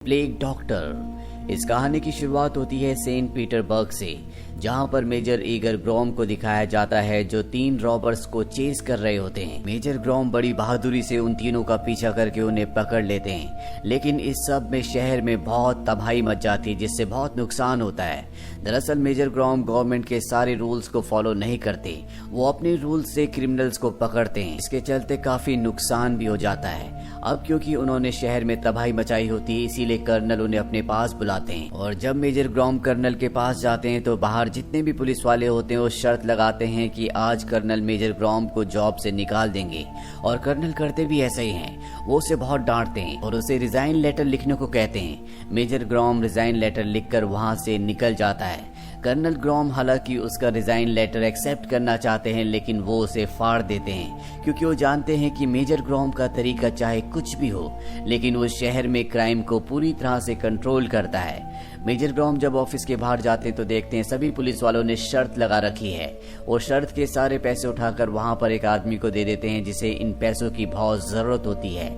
Plague doctor. इस कहानी की शुरुआत होती है सेंट पीटर्सबर्ग से, जहां पर मेजर ईगर ग्रोम को दिखाया जाता है जो 3 रॉबर्स को चेस कर रहे होते हैं। मेजर ग्रोम बड़ी बहादुरी से उन तीनों का पीछा करके उन्हें पकड़ लेते हैं, लेकिन इस सब में शहर में बहुत तबाही मच जाती है जिससे बहुत नुकसान होता है। दरअसल मेजर ग्रोम गवर्नमेंट के सारे रूल्स को फॉलो नहीं करते, वो अपने रूल्स से क्रिमिनल्स को पकड़ते हैं। इसके चलते काफी नुकसान भी हो जाता है। अब क्योंकि उन्होंने शहर में तबाही मचाई होती है, इसीलिए कर्नल उन्हें अपने पास बुलाते हैं। और जब मेजर ग्रोम कर्नल के पास जाते हैं तो बाहर जितने भी पुलिस वाले होते हैं वो शर्त लगाते हैं कि आज कर्नल मेजर ग्रोम को जॉब से निकाल देंगे। और कर्नल करते भी ऐसा ही हैं। वो उसे बहुत डांटते हैं और उसे रिजाइन लेटर लिखने को कहते हैं। मेजर ग्रोम रिजाइन लेटर लिखकर वहां से निकल जाता है। कर्नल ग्रोम हालांकि उसका रिजाइन लेटर एक्सेप्ट करना चाहते हैं, लेकिन वो उसे फाड़ देते हैं क्योंकि वो जानते हैं कि मेजर ग्रोम का तरीका चाहे कुछ भी हो, लेकिन वो शहर में क्राइम को पूरी तरह से कंट्रोल करता है। मेजर ग्रोम जब ऑफिस के बाहर जाते हैं तो देखते हैं सभी पुलिस वालों ने शर्त लगा रखी है। वो शर्त के सारे पैसे उठाकर वहां पर एक आदमी को दे देते हैं जिसे इन पैसों की बहुत जरूरत होती है।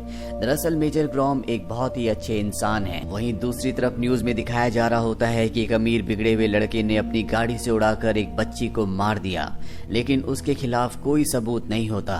दरअसल मेजर ग्रोम एक बहुत ही अच्छे इंसान है। वहीं दूसरी तरफ न्यूज में दिखाया जा रहा होता है कि एक अमीर बिगड़े हुए लड़के ने अपनी गाड़ी से उड़ाकर एक बच्ची को मार दिया, लेकिन उसके खिलाफ कोई सबूत नहीं होता।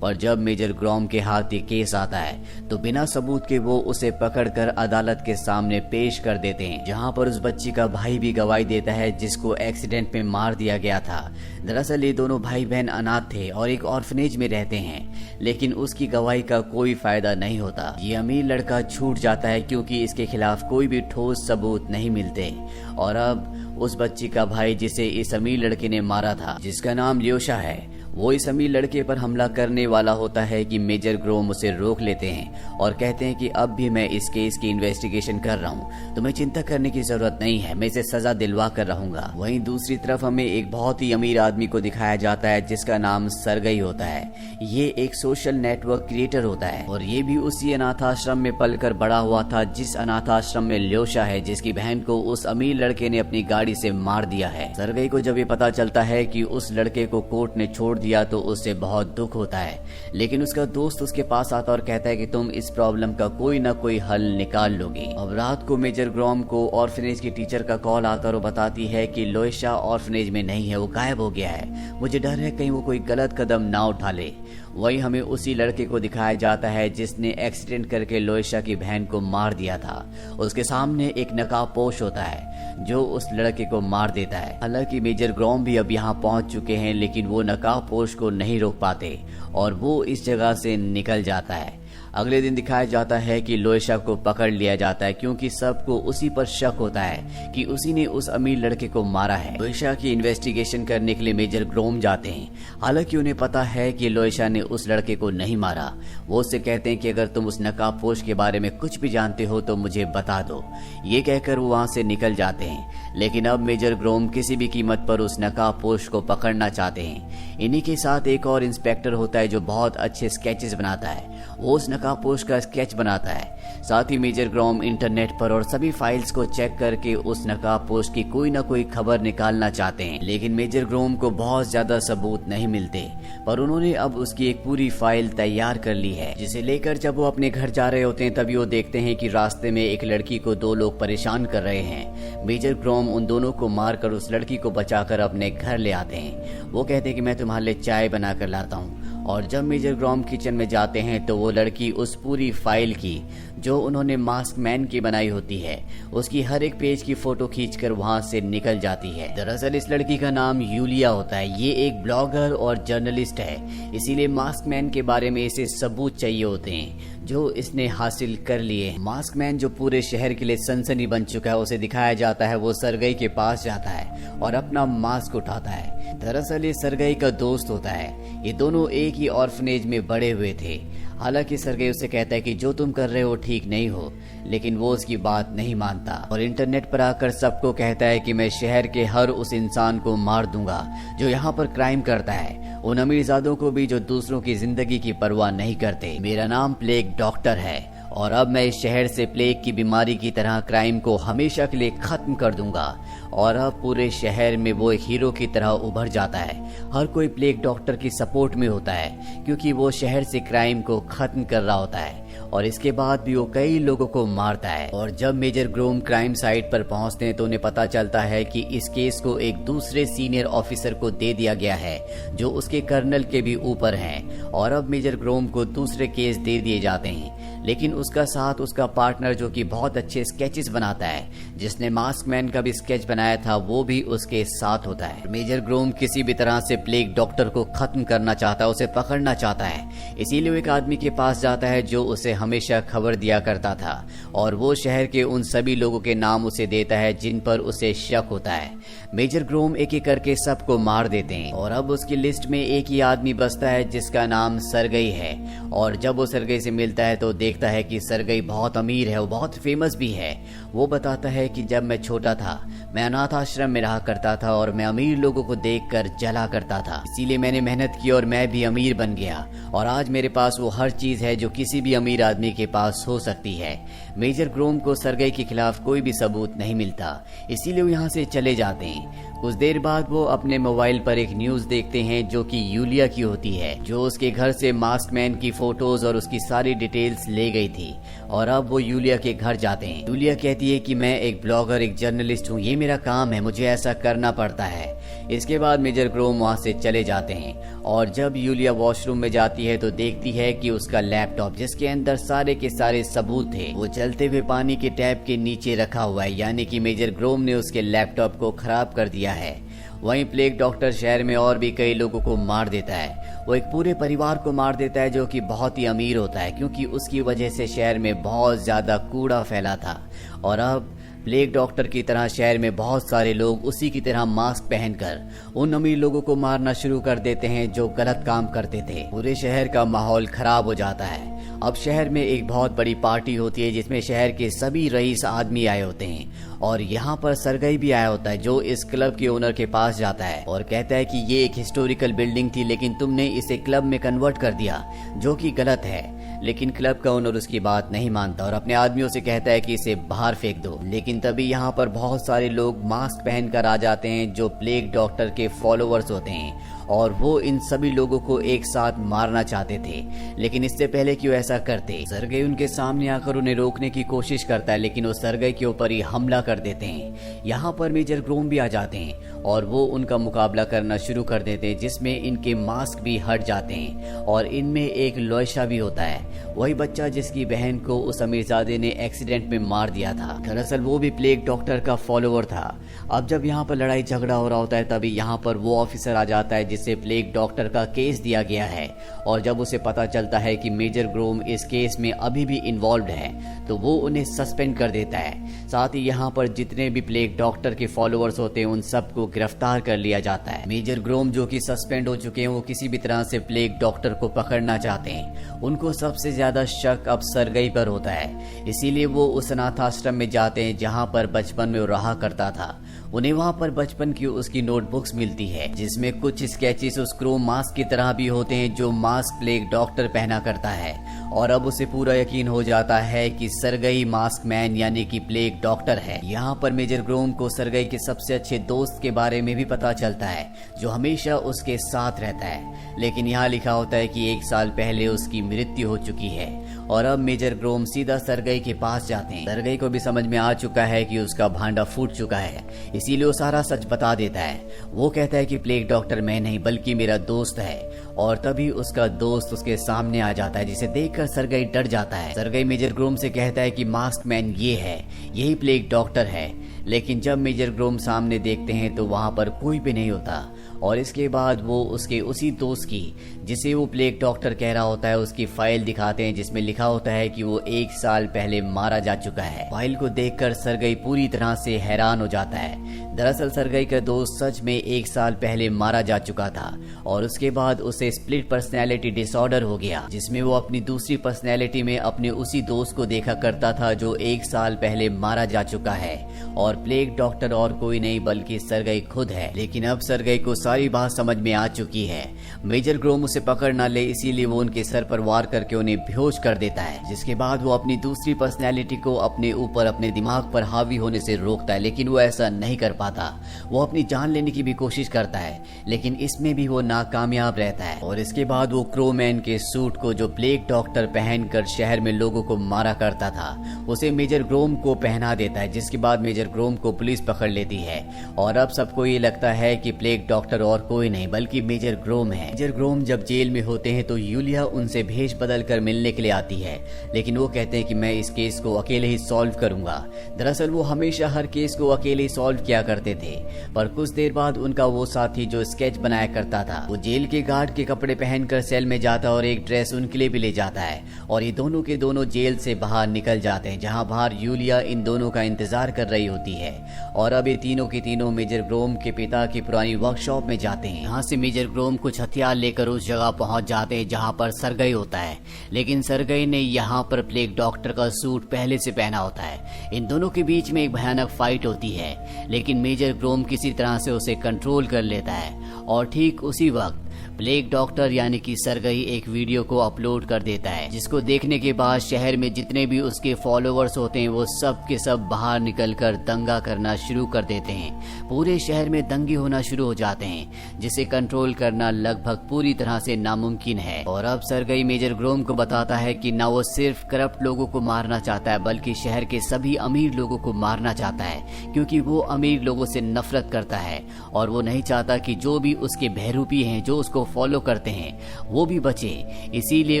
पर जब मेजर ग्रोम के हाथ ये केस आता है तो बिना सबूत के वो उसे पकड़कर अदालत के सामने पेश कर देते हैं, जहां पर उस बच्ची का भाई भी गवाही देता है जिसको एक्सीडेंट में मार दिया गया था। दरअसल ये दोनों भाई बहन अनाथ थे और एक ऑर्फनेज में रहते हैं, लेकिन उसकी गवाही का कोई फायदा नहीं होता। ये अमीर लड़का छूट जाता है क्योंकि इसके खिलाफ कोई भी ठोस सबूत नहीं मिलते। और अब उस बच्ची का भाई जिसे इस अमीर लड़के ने मारा था, जिसका नाम ल्योशा है, वो इस अमीर लड़के पर हमला करने वाला होता है कि मेजर ग्रोम उसे रोक लेते हैं और कहते हैं कि अब भी मैं इस केस की इन्वेस्टिगेशन कर रहा हूँ, तुम्हें चिंता करने की जरूरत नहीं है, मैं इसे सजा दिलवा कर रहूंगा। वहीं दूसरी तरफ हमें एक बहुत ही अमीर आदमी को दिखाया जाता है जिसका नाम सरगई होता है। ये एक सोशल नेटवर्क क्रिएटर होता है और ये भी उसी अनाथ आश्रम में पलकर बड़ा हुआ था जिस अनाथ आश्रम में ल्योशा है, जिसकी बहन को उस अमीर लड़के ने अपनी गाड़ी से मार दिया है। सरगई को जब ये पता चलता है कि उस लड़के को कोर्ट ने छोड़ दिया तो उससे बहुत दुख होता है, लेकिन उसका दोस्त उसके पास आता और कहता है कि तुम इस प्रॉब्लम का कोई ना कोई हल निकाल लोगे। अब रात को मेजर ग्रोम को ऑर्फनेज की टीचर का कॉल आता और वो बताती है कि लोएशा ऑर्फनेज में नहीं है, वो गायब हो गया है, मुझे डर है कहीं वो कोई गलत कदम ना उठा ले। वही हमें उसी लड़के को दिखाया जाता है जिसने एक्सीडेंट करके लोएशा की बहन को मार दिया था। उसके सामने एक नकाबपोश होता है जो उस लड़के को मार देता है। हालांकि मेजर ग्रोम भी अब यहाँ पहुंच चुके हैं, लेकिन वो नकाबपोश को नहीं रोक पाते और वो इस जगह से निकल जाता है। अगले दिन दिखाया जाता है कि लोएशा को पकड़ लिया जाता है क्योंकि सबको उसी पर शक होता है कि उसी ने उस अमीर लड़के को मारा है। लोएशा की इन्वेस्टिगेशन करने के लिए मेजर ग्रोम जाते हैं। हालांकि उन्हें पता है कि लोएशा ने उस लड़के को नहीं मारा। वो उससे कहते हैं कि अगर तुम उस नकाबपोश के बारे में कुछ भी जानते हो तो मुझे बता दो। ये कहकर वो वहां से निकल जाते हैं, लेकिन अब मेजर ग्रोम किसी भी कीमत पर उस नकाबपोश को पकड़ना चाहते हैं। इन्हीं के साथ एक और इंस्पेक्टर होता है जो बहुत अच्छे स्केचेस बनाता है। वो उस नकाबपोश का स्केच बनाता है। साथ ही मेजर ग्रोम इंटरनेट पर और सभी फाइल्स को चेक करके उस नकाबपोश की कोई ना कोई खबर निकालना चाहते हैं, लेकिन मेजर ग्रोम को बहुत ज्यादा सबूत नहीं मिलते। पर उन्होंने अब उसकी एक पूरी फाइल तैयार कर ली है, जिसे लेकर जब वो अपने घर जा रहे होते हैं तभी वो देखते हैं कि रास्ते में एक लड़की को 2 लोग परेशान कर रहे हैं। मेजर ग्रोम उन दोनों को मारकर उस लड़की को बचाकर अपने घर ले आते हैं। वो कहते हैं कि मैं तुम्हारे लिए चाय बना कर लाता हूँ। और जब मेजर ग्रोम किचन में जाते हैं तो वो लड़की उस पूरी फाइल की जो उन्होंने मास्क मैन की बनाई होती है, उसकी हर एक पेज की फोटो खींचकर वहां से निकल जाती है। दरअसल इस लड़की का नाम यूलिया होता है। ये एक ब्लॉगर और जर्नलिस्ट है, इसीलिए मास्क मैन के बारे में इसे सबूत चाहिए होते हैं जो इसने हासिल कर लिए। मास्क मैन जो पूरे शहर के लिए सनसनी बन चुका है, उसे दिखाया जाता है। वो सरगई के पास जाता है और अपना मास्क उठाता है। दरअसल ये सरगई का दोस्त होता है। ये दोनों एक ही ऑर्फनेज में बड़े हुए थे। हालांकि सरगई उसे कहता है कि जो तुम कर रहे हो ठीक नहीं हो, लेकिन वो उसकी बात नहीं मानता और इंटरनेट पर आकर सबको कहता है कि मैं शहर के हर उस इंसान को मार दूंगा जो यहाँ पर क्राइम करता है, उन अमीरजादों को भी जो दूसरों की जिंदगी की परवाह नहीं करते। मेरा नाम प्लेग डॉक्टर है और अब मैं इस शहर से प्लेग की बीमारी की तरह क्राइम को हमेशा के लिए खत्म कर दूंगा। और अब पूरे शहर में वो एक हीरो की तरह उभर जाता है। हर कोई प्लेग डॉक्टर की सपोर्ट में होता है क्योंकि वो शहर से क्राइम को खत्म कर रहा होता है और इसके बाद भी वो कई लोगों को मारता है। और जब मेजर ग्रोम क्राइम साइट पर पहुंचते हैं तो उन्हें पता चलता है कि इस केस को एक दूसरे सीनियर ऑफिसर को दे दिया गया है जो उसके कर्नल के भी ऊपर हैं। और अब मेजर ग्रोम को दूसरे केस दे दिए जाते हैं, लेकिन उसका साथ उसका पार्टनर जो कि बहुत अच्छे स्केचेस बनाता है, जिसने मास्क मैन का भी स्केच बनाया था, वो भी उसके साथ होता है। मेजर ग्रोम किसी भी तरह से प्लेग डॉक्टर को खत्म करना चाहता है, उसे पकड़ना चाहता है। इसीलिए वो एक आदमी के पास जाता है जो उसे हमेशा खबर दिया करता था और वो शहर के उन सभी लोगों के नाम उसे देता है जिन पर उसे शक होता है। मेजर ग्रोम एक एक करके सबको मार देते हैं और अब उसकी लिस्ट में एक ही आदमी बचता है जिसका नाम सरगई है। और जब वो सरगई से मिलता है तो देखता है कि सरगई बहुत अमीर है, वो बहुत फेमस भी है। वो बताता है कि जब मैं छोटा था मैं अनाथ आश्रम में रहा करता था और मैं अमीर लोगों को देखकर जला करता था, इसीलिए मैंने मेहनत की और मैं भी अमीर बन गया और आज मेरे पास वो हर चीज है जो किसी भी अमीर आदमी के पास हो सकती है। मेजर ग्रोम को सरगई के खिलाफ कोई भी सबूत नहीं मिलता, इसीलिए वो यहाँ से चले जाते हैं। कुछ देर बाद वो अपने मोबाइल पर एक न्यूज देखते हैं जो कि यूलिया की होती है, जो उसके घर से मास्क मैन की फोटोज और उसकी सारी डिटेल्स ले गई थी। और अब वो यूलिया के घर जाते हैं। यूलिया कहती है कि मैं एक ब्लॉगर, एक जर्नलिस्ट हूँ, ये मेरा काम है, मुझे ऐसा करना पड़ता है। इसके बाद मेजर ग्रोम वहाँ से चले जाते हैं और जब यूलिया वॉशरूम में जाती है तो देखती है कि उसका लैपटॉप जिसके अंदर सारे के सारे सबूत थे वो चलते हुए पानी के टैप के नीचे रखा हुआ है, यानी कि मेजर ग्रोम ने उसके लैपटॉप को खराब कर दिया है। वहीं प्लेग डॉक्टर शहर में और भी कई लोगों को मार देता है। वो एक पूरे परिवार को मार देता है जो कि बहुत ही अमीर होता है क्योंकि उसकी वजह से शहर में बहुत ज्यादा कूड़ा फैला था। और अब प्लेग डॉक्टर की तरह शहर में बहुत सारे लोग उसी की तरह मास्क पहनकर उन अमीर लोगों को मारना शुरू कर देते हैं जो गलत काम करते थे। पूरे शहर का माहौल खराब हो जाता है। अब शहर में एक बहुत बड़ी पार्टी होती है जिसमें शहर के सभी रईस आदमी आए होते हैं और यहाँ पर सरगई भी आया होता है जो इस क्लब के ओनर के पास जाता है और कहता है कि ये एक हिस्टोरिकल बिल्डिंग थी लेकिन तुमने इसे क्लब में कन्वर्ट कर दिया, जो कि गलत है। लेकिन क्लब का ओनर उसकी बात नहीं मानता और अपने आदमियों से कहता है कि इसे बाहर फेंक दो। लेकिन तभी यहाँ पर बहुत सारे लोग मास्क पहनकर आ जाते हैं जो प्लेग डॉक्टर के फॉलोअर्स होते हैं और वो इन सभी लोगों को एक साथ मारना चाहते थे। लेकिन इससे पहले कि वो ऐसा करते, सरगई उनके सामने आकर उन्हें रोकने की कोशिश करता है, लेकिन वो सरगई के ऊपर ही हमला कर देते हैं। यहाँ पर मेजर ग्रोम भी आ जाते हैं और वो उनका मुकाबला करना शुरू कर देते हैं, जिसमें इनके मास्क भी हट जाते हैं और इनमें एक लोयशा भी होता है, वही बच्चा जिसकी बहन को उस अमीरजादे ने एक्सीडेंट में मार दिया था। दरअसल वो भी प्लेग डॉक्टर का फॉलोअर था। अब जब यहाँ पर लड़ाई झगड़ा हो रहा होता है तभी यहाँ पर वो ऑफिसर आ जाता है जिसे प्लेग डॉक्टर का केस दिया गया है और जब उसे पता चलता है कि मेजर ग्रोम इस केस में अभी भी इन्वॉल्व है तो वो उन्हें सस्पेंड कर देता है। साथ ही यहाँ पर जितने भी प्लेग डॉक्टर के फॉलोअर्स होते हैं उन सबको गिरफ्तार कर लिया जाता है। मेजर ग्रोम जो कि सस्पेंड हो चुके हैं वो किसी भी तरह से प्लेग डॉक्टर को पकड़ना चाहते हैं। उनको सबसे ज्यादा शक अब सरगई पर होता है, इसीलिए वो उस अनाथ आश्रम में जाते हैं जहाँ पर बचपन में वो रहा करता था। उन्हें वहाँ पर बचपन की उसकी नोटबुक्स मिलती है जिसमें कुछ स्केचेस उस क्रो मास्क की तरह भी होते हैं जो मास्क प्लेग डॉक्टर पहना करता है और अब उसे पूरा यकीन हो जाता है कि सरगई मास्क मैन यानी कि प्लेग डॉक्टर है। यहाँ पर मेजर ग्रोम को सरगई के सबसे अच्छे दोस्त के बारे में भी पता चलता है जो हमेशा उसके साथ रहता है, लेकिन यहाँ लिखा होता है कि 1 साल पहले उसकी मृत्यु हो चुकी है। और अब मेजर ग्रोम सीधा सरगई के पास जाते हैं। सरगई को भी समझ में आ चुका है कि उसका भांडा फूट चुका है, इसीलिए वो सारा सच बता देता है। वो कहता है कि प्लेग डॉक्टर मैं नहीं बल्कि मेरा दोस्त है और तभी उसका दोस्त उसके सामने आ जाता है जिसे देखकर सरगई डर जाता है। सरगई मेजर ग्रोम से कहता है कि मास्क मैन ये है, यही प्लेग डॉक्टर है। लेकिन जब मेजर ग्रोम सामने देखते हैं तो वहाँ पर कोई भी नहीं होता और इसके बाद वो उसके उसी दोस्त की जिसे वो प्लेग डॉक्टर कह रहा होता है उसकी फाइल दिखाते हैं जिसमें लिखा होता है कि वो 1 साल पहले मारा जा चुका है। फाइल को देखकर सरगई पूरी तरह से हैरान हो जाता है। दरअसल सरगई का दोस्त सच में 1 साल पहले मारा जा चुका था और उसके बाद उसे स्प्लिट पर्सनैलिटी डिसऑर्डर हो गया जिसमें वो अपनी दूसरी पर्सनैलिटी में अपने उसी दोस्त को देखा करता था जो 1 साल पहले मारा जा चुका है और प्लेग डॉक्टर और कोई नहीं बल्कि सरगई खुद है। लेकिन अब सरगई को सारी बात समझ में आ चुकी है। मेजर ग्रोम उसे पकड़ ना ले इसीलिए वो उनके सर पर वार करके उन्हें बेहोश कर देता है, जिसके बाद वो अपनी दूसरी पर्सनैलिटी को अपने ऊपर अपने दिमाग पर हावी होने से रोकता है, लेकिन वो ऐसा नहीं कर पाता। वो अपनी जान लेने की भी कोशिश करता है, लेकिन इसमें भी वो नाकामयाब रहता है। और इसके बाद वो क्रोमैन के सूट को जो प्लेग डॉक्टर पहनकर शहर में लोगों को मारा करता था, उसे मेजर ग्रोम को पहना देता है, जिसके बाद मेजर ग्रोम को पुलिस पकड़ लेती है। और अब सबको ये लगता है कि प्लेग डॉक्टर और कोई नहीं बल्कि मेजर ग्रोम है। मेजर ग्रोम जब जेल में होते हैं तो यूलिया उनसे भेष बदल कर मिलने के लिए आती है, लेकिन वो कहते हैं कि मैं इस केस को अकेले ही सॉल्व करूंगा। दरअसल वो हमेशा हर केस को अकेले ही सॉल्व किया करते थे, पर कुछ देर बाद उनका वो साथी जो स्केच बनाया करता था, वो जेल के गार्ड के कपड़े पहनकर सेल में जाता और एक ड्रेस उनके लिए भी ले जाता है, और ये दोनों के दोनों जेल से बाहर निकल जाते हैं, जहां बाहर यूलिया इन दोनों का इंतजार कर रही होती है। और अब ये तीनों के तीनों मेजर ग्रोम के पिता की पुरानी वर्कशॉप में जाते हैं। यहाँ से मेजर ग्रोम कुछ हथियार लेकर उस जगह पहुंच जाते हैं जहां पर सरगई होता है, लेकिन सरगई ने यहाँ पर प्लेग डॉक्टर का सूट पहले से पहना होता है। इन दोनों के बीच में एक भयानक फाइट होती है, लेकिन मेजर ग्रोम किसी तरह से उसे कंट्रोल कर लेता है। और ठीक उसी वक्त प्लेग डॉक्टर यानी कि सरगई एक वीडियो को अपलोड कर देता है, जिसको देखने के बाद शहर में जितने भी उसके फॉलोअर्स होते हैं वो सब के सब बाहर निकलकर दंगा करना शुरू कर देते हैं। पूरे शहर में दंगे होना शुरू हो जाते हैं, जिसे कंट्रोल करना लगभग पूरी तरह से नामुमकिन है। और अब सरगई मेजर ग्रोम को बताता है कि ना वो सिर्फ करप्ट लोगों को मारना चाहता है बल्कि शहर के सभी अमीर लोगों को मारना चाहता है, क्योंकि वो अमीर लोगों से नफरत करता है और वो नहीं चाहता कि जो भी उसके बहरूपी हैं, जो उसको फॉलो करते हैं, वो भी बचे। इसीलिए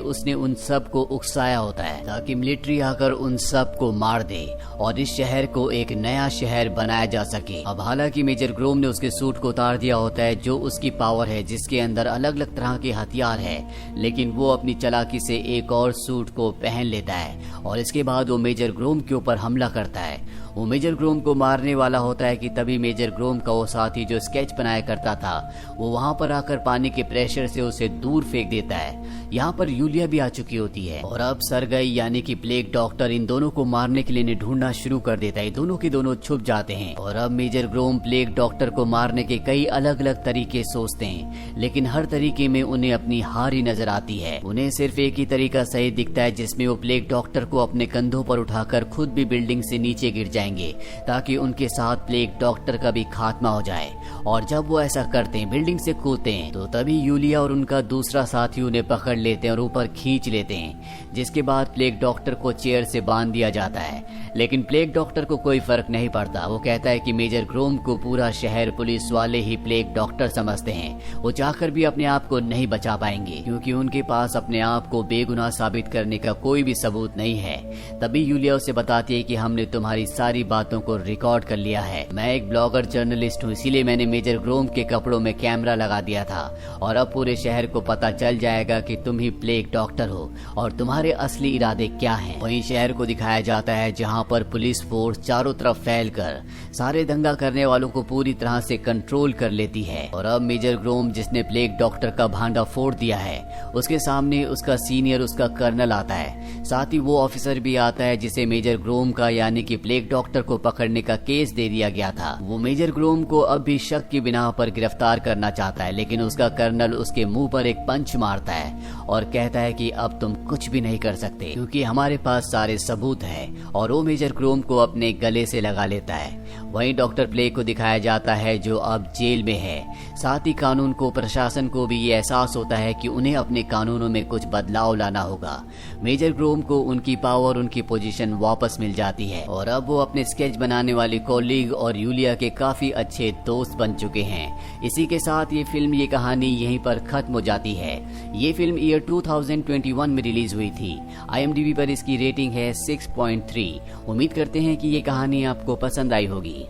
उसने उन सब को उकसाया होता है ताकि मिलिट्री आकर उन सब को मार दे और इस शहर को एक नया शहर बनाया जा सके। अब हालांकि मेजर ग्रोम ने उसके सूट को उतार दिया होता है, जो उसकी पावर है, जिसके अंदर अलग अलग तरह के हथियार है, लेकिन वो अपनी चालाकी से एक और सूट को पहन लेता है और इसके बाद वो मेजर ग्रोम के ऊपर हमला करता है। वो मेजर ग्रोम को मारने वाला होता है कि तभी मेजर ग्रोम का वो साथी जो स्केच बनाया करता था, वो वहां पर आकर पानी के प्रेशर से उसे दूर फेंक देता है। यहाँ पर यूलिया भी आ चुकी होती है और अब सरगई यानी कि प्लेग डॉक्टर इन दोनों को मारने के लिए इन्हें ढूंढना शुरू कर देता है। दोनों के दोनों छुप जाते हैं और अब मेजर ग्रोम प्लेग डॉक्टर को मारने के कई अलग अलग तरीके सोचते हैं, लेकिन हर तरीके में उन्हें अपनी हार ही नजर आती है। उन्हें सिर्फ एक ही तरीका सही दिखता है, जिसमें वो प्लेग डॉक्टर को अपने कंधों पर उठाकर खुद भी बिल्डिंग से नीचे गिर जाएंगे ताकि उनके साथ प्लेग डॉक्टर का भी खात्मा हो जाए। और जब वो ऐसा करते हैं, बिल्डिंग से कूदते हैं, तो तभी यूलिया और उनका दूसरा साथी उन्हें पकड़ लेते हैं और ऊपर खींच लेते हैं, जिसके बाद प्लेग डॉक्टर को चेयर से बांध दिया जाता है। लेकिन प्लेग डॉक्टर को कोई फर्क नहीं पड़ता। वो कहता है कि मेजर ग्रोम को पूरा शहर पुलिस वाले ही प्लेग डॉक्टर समझते हैं। वो चाहकर भी अपने आप को नहीं बचा पाएंगे क्योंकि उनके पास अपने आप को बेगुनाह साबित करने का कोई भी सबूत नहीं है। तभी यूलिया उसे बताती है कि हमने तुम्हारी सारी बातों को रिकॉर्ड कर लिया है। मैं एक ब्लॉगर जर्नलिस्ट हूँ, इसीलिए मैंने मेजर ग्रोम के कपड़ों में कैमरा लगा दिया था और अब पूरे शहर को पता चल जाएगा कि तुम ही प्लेग डॉक्टर हो और तुम्हारे असली इरादे क्या हैं। वहीं शहर को दिखाया जाता है जहां पर पुलिस फोर्स चारों तरफ फैलकर सारे दंगा करने वालों को पूरी तरह से कंट्रोल कर लेती है। और अब मेजर ग्रोम, जिसने प्लेग डॉक्टर का भांडा फोड़ दिया है, उसके सामने उसका सीनियर, उसका कर्नल आता है। साथ ही वो ऑफिसर भी आता है जिसे मेजर ग्रोम का यानी कि प्लेग डॉक्टर को पकड़ने का केस दे दिया गया था। वो मेजर ग्रोम को अब भी शक की बिना पर गिरफ्तार करना चाहता है, लेकिन उसका कर्नल उसके मुंह पर एक पंच मारता है और कहता है कि अब तुम कुछ भी नहीं कर सकते क्योंकि हमारे पास सारे सबूत हैं। और वो मेजर ग्रोम को अपने गले से लगा लेता है। वहीं डॉक्टर प्लेग को दिखाया जाता है जो अब जेल में है। साथ ही कानून को, प्रशासन को भी ये एहसास होता है कि उन्हें अपने कानूनों में कुछ बदलाव लाना होगा। मेजर ग्रोम को उनकी पावर, उनकी पोजीशन वापस मिल जाती है और अब वो अपने स्केच बनाने वाली कॉलीग और यूलिया के काफी अच्छे दोस्त बन चुके हैं। इसी के साथ ये फिल्म, ये कहानी यहीं पर खत्म हो जाती है। ये फिल्म ईयर 2021 में रिलीज हुई थी। IMDb पर इसकी रेटिंग है 6.3। उम्मीद करते हैं कि ये कहानी आपको पसंद आई होगी।